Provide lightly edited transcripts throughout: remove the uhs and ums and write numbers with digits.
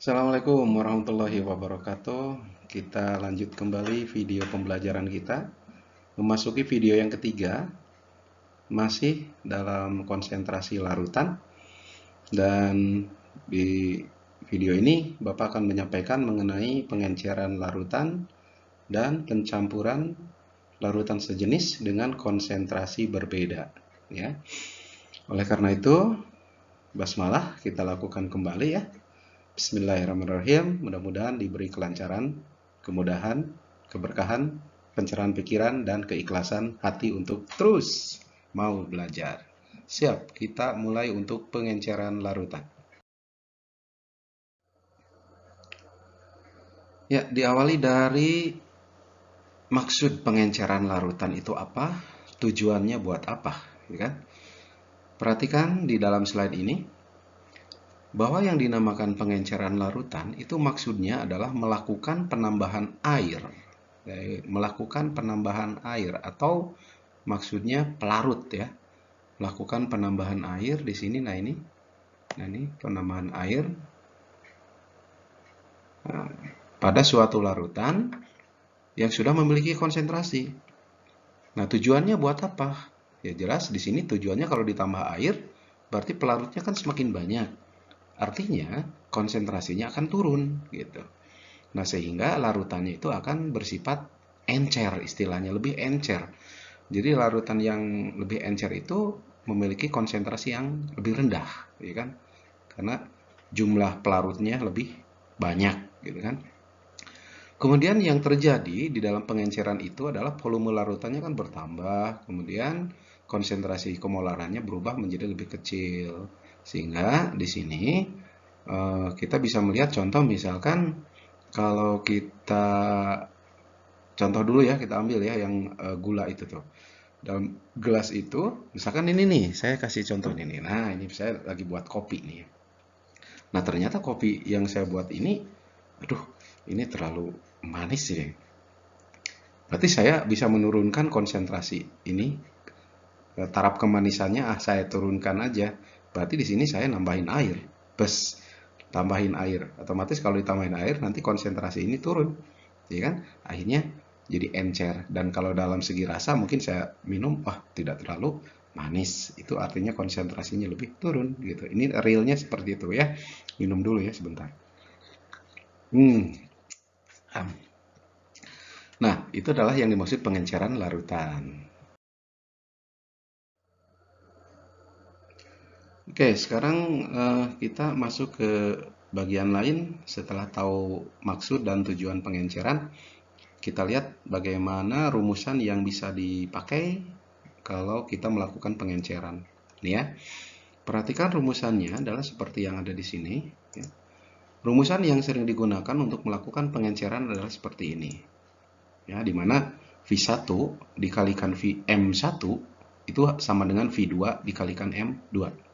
Assalamualaikum warahmatullahi wabarakatuh. Kita lanjut kembali video pembelajaran kita. Memasuki video yang ketiga, masih dalam konsentrasi larutan. Dan di video ini, Bapak akan menyampaikan mengenai pengenceran larutan dan pencampuran larutan sejenis dengan konsentrasi berbeda. Ya. Oleh karena itu, basmalah kita lakukan kembali ya. Bismillahirrahmanirrahim. Mudah-mudahan diberi kelancaran, kemudahan, keberkahan, pencerahan pikiran, dan keikhlasan hati untuk terus mau belajar. Siap, kita mulai untuk pengenceran larutan. Ya, diawali dari maksud pengenceran larutan itu apa? Tujuannya buat apa? Ya kan? Perhatikan di dalam slide ini, bahwa yang dinamakan pengenceran larutan itu maksudnya adalah melakukan penambahan air. Melakukan penambahan air atau maksudnya pelarut ya. Melakukan penambahan air di sini. Nah ini penambahan air pada suatu larutan yang sudah memiliki konsentrasi. Nah, tujuannya buat apa? Ya jelas di sini tujuannya kalau ditambah air berarti pelarutnya kan semakin banyak. Artinya konsentrasinya akan turun gitu. Nah, sehingga larutannya itu akan bersifat encer, istilahnya lebih encer. Jadi larutan yang lebih encer itu memiliki konsentrasi yang lebih rendah, ya kan? Karena jumlah pelarutnya lebih banyak, gitu kan? Kemudian yang terjadi di dalam pengenceran itu adalah volume larutannya kan bertambah, kemudian konsentrasi kemolarannya berubah menjadi lebih kecil. Sehingga di sini kita bisa melihat contoh misalkan kalau kita contoh dulu ya, kita ambil ya yang gula itu tuh. Dalam gelas itu, misalkan ini nih, saya kasih contoh ini nih. Nah, ini saya lagi buat kopi nih. Nah, ternyata kopi yang saya buat ini, aduh, ini terlalu manis sih. Berarti saya bisa menurunkan konsentrasi ini, taraf kemanisannya saya turunkan aja. Berarti di sini saya nambahin air. Bes, tambahin air. Otomatis kalau ditambahin air, nanti konsentrasi ini turun. Ya kan? Akhirnya jadi encer. Dan kalau dalam segi rasa mungkin saya minum, wah tidak terlalu manis. Itu artinya konsentrasinya lebih turun gitu. Ini realnya seperti itu ya. Minum dulu ya sebentar. Hmm. Nah, itu adalah yang dimaksud pengenceran larutan. Oke, sekarang kita masuk ke bagian lain. Setelah tahu maksud dan tujuan pengenceran, kita lihat bagaimana rumusan yang bisa dipakai kalau kita melakukan pengenceran. Nih ya, perhatikan rumusannya adalah seperti yang ada di sini. Ya. Rumusan yang sering digunakan untuk melakukan pengenceran adalah seperti ini. Ya, di mana V1 dikalikan M1 itu sama dengan V2 dikalikan M2.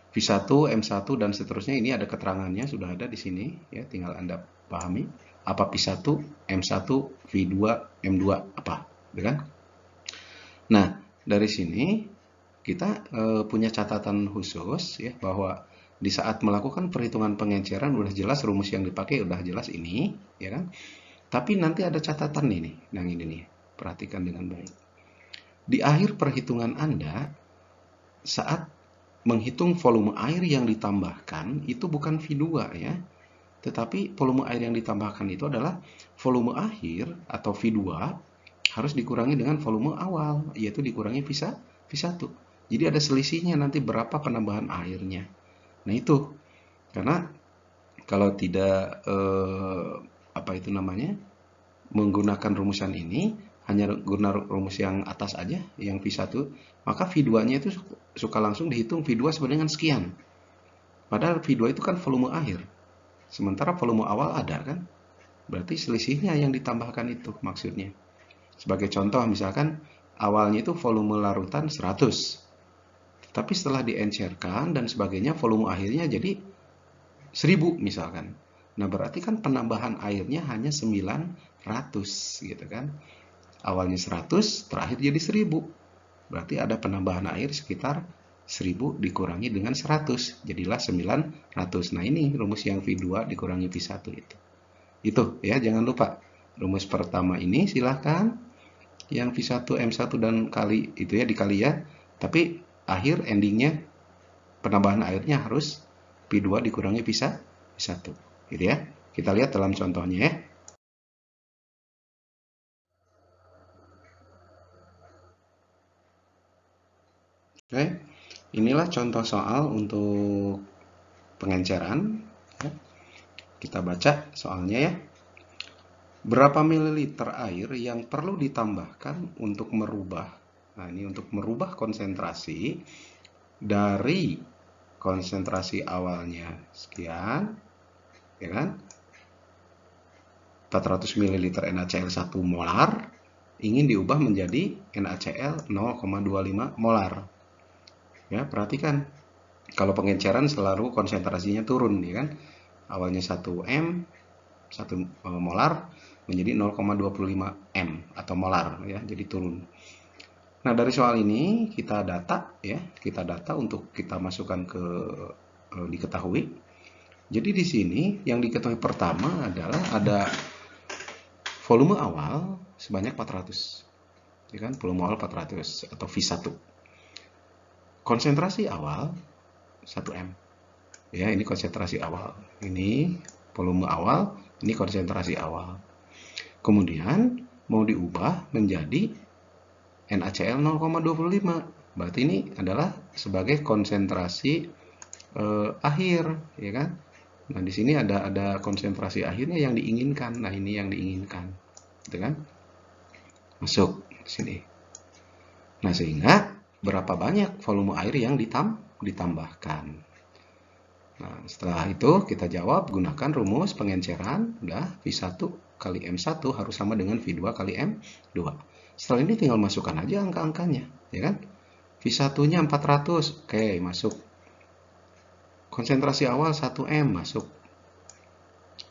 V1, M1 dan seterusnya ini ada keterangannya sudah ada di sini ya, tinggal Anda pahami apa V1, M1, V2, M2 apa, ya kan? Nah, dari sini kita punya catatan khusus ya bahwa di saat melakukan perhitungan pengenceran udah jelas rumus yang dipakai udah jelas ini, ya kan? Tapi nanti ada catatan ini, yang ini nih. Perhatikan dengan baik. Di akhir perhitungan Anda saat menghitung volume air yang ditambahkan itu bukan V2 ya. Tetapi volume air yang ditambahkan itu adalah volume akhir atau V2 harus dikurangi dengan volume awal, yaitu dikurangi V1. Jadi ada selisihnya nanti berapa penambahan airnya. Nah itu, karena kalau tidak apa itu namanya, menggunakan rumusan ini, hanya guna rumus yang atas aja, yang V1, maka V2-nya itu suka langsung dihitung V2 sama dengan sekian. Padahal V2 itu kan volume akhir. Sementara volume awal ada kan? Berarti selisihnya yang ditambahkan itu maksudnya. Sebagai contoh misalkan awalnya itu volume larutan 100. Tapi setelah diencerkan dan sebagainya volume akhirnya jadi 1000 misalkan. Nah, berarti kan penambahan airnya hanya 900 gitu kan. Awalnya 100, terakhir jadi 1000. Berarti ada penambahan air sekitar 1000 dikurangi dengan 100, jadilah 900. Nah, ini rumus yang V2 dikurangi V1 itu. Itu ya, jangan lupa. Rumus pertama ini silahkan yang V1, M1 dan kali itu ya dikali ya. Tapi akhir endingnya penambahan airnya harus V2 dikurangi V1. Gitu ya. Kita lihat dalam contohnya ya. Oke, inilah contoh soal untuk pengenceran. Kita baca soalnya ya. Berapa mililiter air yang perlu ditambahkan untuk merubah, nah ini untuk merubah konsentrasi dari konsentrasi awalnya sekian, ya kan? 400 ml NaCl 1 molar ingin diubah menjadi NaCl 0,25 molar. Ya, perhatikan. Kalau pengenceran selalu konsentrasinya turun, ya kan? Awalnya 1 M, 1 molar menjadi 0,25 M atau molar ya, jadi turun. Nah, dari soal ini kita data ya, kita data untuk kita masukkan ke diketahui. Jadi di sini yang diketahui pertama adalah ada volume awal sebanyak 400. Ya kan? Volume awal 400 atau V1. Konsentrasi awal 1 M. Ya, ini konsentrasi awal. Ini volume awal, ini konsentrasi awal. Kemudian mau diubah menjadi NaCl 0,25. Berarti ini adalah sebagai konsentrasi akhir, ya kan? Nah, di sini ada konsentrasi akhirnya yang diinginkan. Nah, ini yang diinginkan. Gitu kan? Masuk di sini. Nah, sehingga berapa banyak volume air yang ditambahkan. Nah, setelah itu kita jawab gunakan rumus pengenceran. Udah, V1 kali M1 harus sama dengan V2 kali M2. Setelah ini tinggal masukkan aja angka-angkanya, ya kan? V1-nya 400, oke, masuk. Konsentrasi awal 1 M, masuk.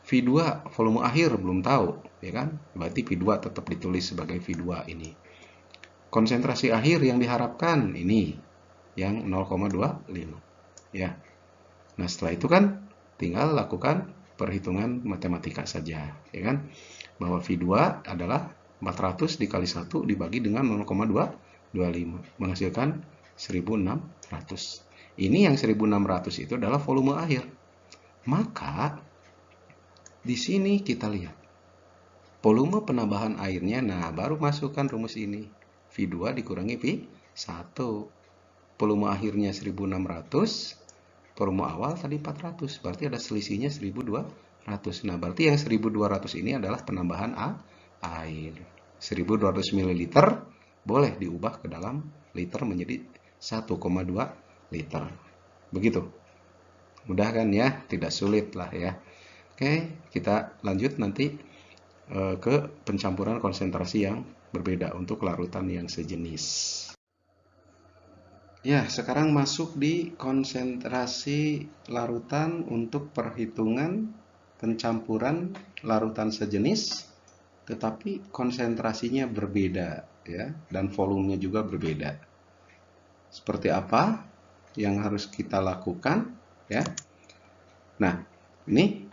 V2 volume akhir belum tahu, ya kan? Berarti V2 tetap ditulis sebagai V2 ini. Konsentrasi akhir yang diharapkan ini yang 0,25, ya. Nah, setelah itu kan tinggal lakukan perhitungan matematika saja, ya kan? Bahwa V2 adalah 400 dikali 1 dibagi dengan 0,225 menghasilkan 1600. Ini yang 1600 itu adalah volume akhir. Maka di sini kita lihat volume penambahan airnya. Nah, baru masukkan rumus ini. V2 dikurangi V1. Volume akhirnya 1600. Volume awal tadi 400, berarti ada selisihnya 1200. Nah, berarti yang 1200 ini adalah penambahan air. 1200 ml boleh diubah ke dalam liter menjadi 1,2 liter. Begitu. Mudah kan ya? Tidak sulit lah ya. Oke, kita lanjut nanti ke pencampuran konsentrasi yang berbeda untuk larutan yang sejenis. Ya, sekarang masuk di konsentrasi larutan untuk perhitungan pencampuran larutan sejenis, tetapi konsentrasinya berbeda ya, dan volumenya juga berbeda. Seperti apa yang harus kita lakukan ya? Nah, ini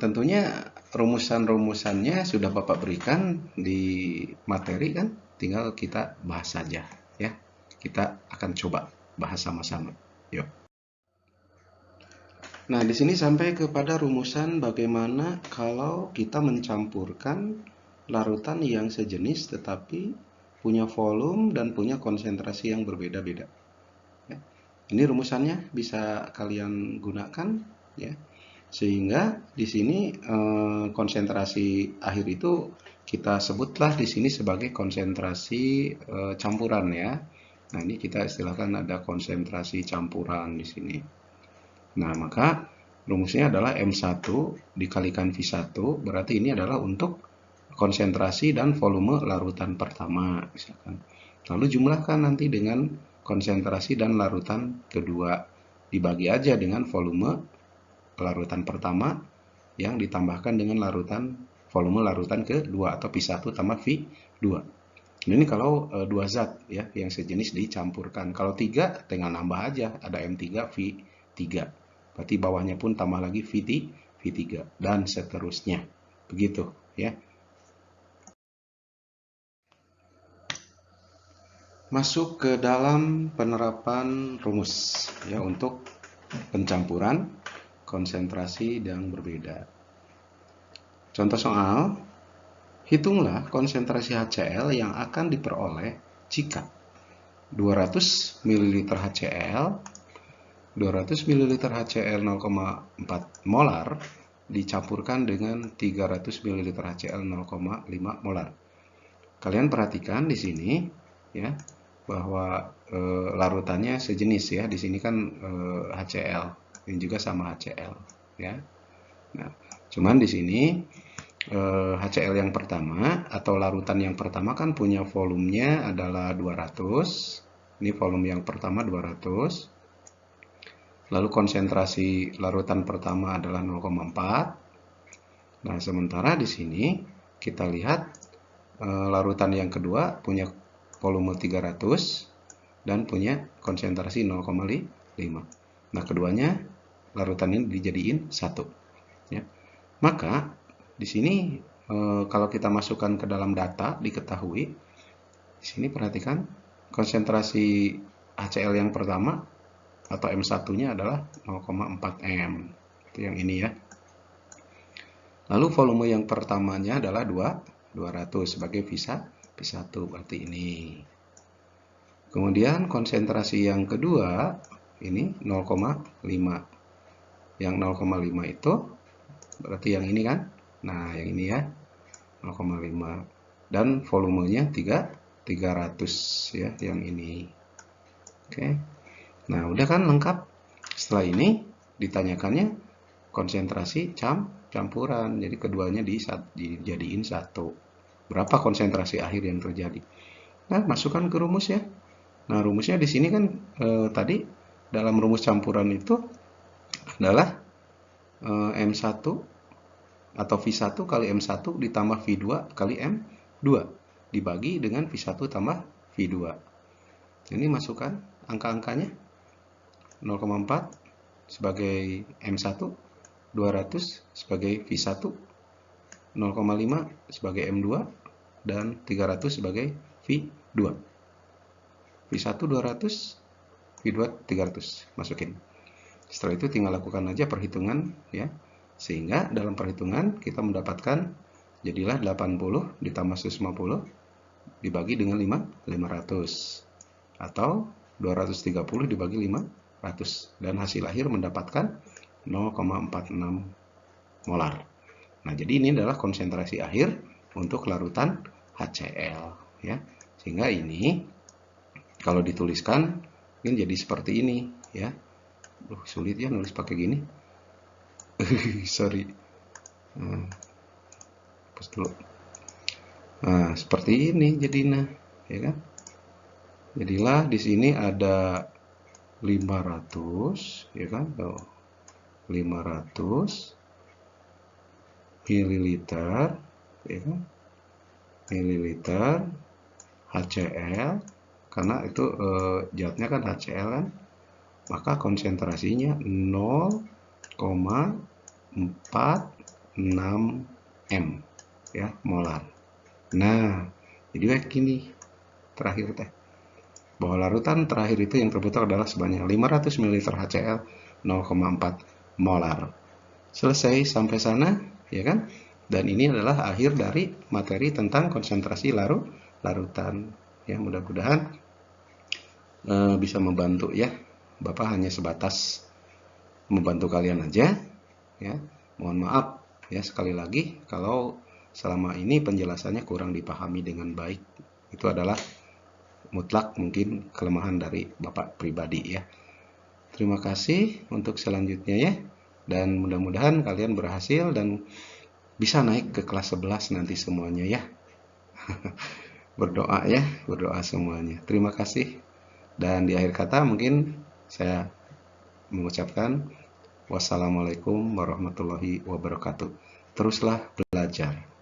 tentunya rumusan-rumusannya sudah Bapak berikan di materi kan, tinggal kita bahas saja ya. Kita akan coba bahas sama-sama. Yuk. Nah, di sini sampai kepada rumusan bagaimana kalau kita mencampurkan larutan yang sejenis tetapi punya volume dan punya konsentrasi yang berbeda-beda. Ya. Ini rumusannya bisa kalian gunakan ya. Sehingga di sini konsentrasi akhir itu kita sebutlah di sini sebagai konsentrasi campuran ya. Nah, ini kita istilahkan ada konsentrasi campuran di sini. Nah, maka rumusnya adalah M1 dikalikan V1, berarti ini adalah untuk konsentrasi dan volume larutan pertama, misalkan. Lalu jumlahkan nanti dengan konsentrasi dan larutan kedua. Dibagi aja dengan volume larutan pertama yang ditambahkan dengan volume larutan kedua atau V1 tambah V2. Ini kalau dua zat ya yang sejenis dicampurkan. Kalau tiga tinggal nambah aja, ada M3 V3. Berarti bawahnya pun tambah lagi V3 dan seterusnya. Begitu ya. Masuk ke dalam penerapan rumus ya untuk pencampuran konsentrasi yang berbeda. Contoh soal, hitunglah konsentrasi HCl yang akan diperoleh jika 200 ml HCl 200 ml HCl 0,4 molar dicampurkan dengan 300 ml HCl 0,5 molar. Kalian perhatikan di sini ya bahwa larutannya sejenis ya. Di sini kan HCl, ini juga sama HCl ya. Nah, cuman di sini HCl yang pertama atau larutan yang pertama kan punya volumenya adalah 200. Ini volume yang pertama 200. Lalu konsentrasi larutan pertama adalah 0,4. Nah, sementara di sini kita lihat larutan yang kedua punya volume 300 dan punya konsentrasi 0,5. Nah, keduanya larutan ini dijadiin satu. Ya. Maka di sini kalau kita masukkan ke dalam data diketahui, di sini perhatikan konsentrasi HCl yang pertama atau M1-nya adalah 0,4 M. Itu yang ini ya. Lalu volume yang pertamanya adalah 200 sebagai V1, berarti ini. Kemudian konsentrasi yang kedua ini 0,5. Yang 0,5 itu berarti yang ini kan? Nah, yang ini ya. 0,5 dan volumenya 300 ya, yang ini. Oke. Nah, udah kan lengkap. Setelah ini ditanyakannya konsentrasi campuran. Jadi keduanya dijadiin satu. Berapa konsentrasi akhir yang terjadi? Nah, masukkan ke rumus ya. Nah, rumusnya di sini kan tadi dalam rumus campuran itu adalah M1 atau V1 kali M1 ditambah V2 kali M2 dibagi dengan V1 tambah V2. Ini masukkan angka-angkanya. 0,4 sebagai M1, 200 sebagai V1, 0,5 sebagai M2, dan 300 sebagai V2. V1 200, V2 300. Masukin. Setelah itu tinggal lakukan aja perhitungan ya. Sehingga dalam perhitungan kita mendapatkan jadilah 80 ditambah 150 dibagi dengan 500 atau 230 dibagi 500 dan hasil akhir mendapatkan 0,46 molar. Nah, jadi ini adalah konsentrasi akhir untuk larutan HCl ya. Sehingga ini kalau dituliskan ini jadi seperti ini ya. Sulit ya nulis pakai gini. Sorry. Pas dulu. Nah, seperti ini jadinya, ya kan? Jadilah di sini ada 500, ya kan? 500 mililiter, ya kan? Mililiter HCl, karena itu zatnya kan HCl kan, maka konsentrasinya 0,46 M ya, molar. Nah, jadi kayak gini terakhir teh bahwa larutan terakhir itu yang terbentuk adalah sebanyak 500 ml HCl 0,4 molar. Selesai sampai sana ya kan? Dan ini adalah akhir dari materi tentang konsentrasi larutan. Ya, mudah-mudahan bisa membantu ya. Bapak hanya sebatas membantu kalian aja ya. Mohon maaf ya sekali lagi kalau selama ini penjelasannya kurang dipahami dengan baik. Itu adalah mutlak mungkin kelemahan dari Bapak pribadi ya. Terima kasih untuk selanjutnya ya. Dan mudah-mudahan kalian berhasil dan bisa naik ke kelas 11 nanti semuanya ya. Berdoa ya, berdoa semuanya. Terima kasih. Dan di akhir kata mungkin saya mengucapkan wassalamualaikum warahmatullahi wabarakatuh. Teruslah belajar.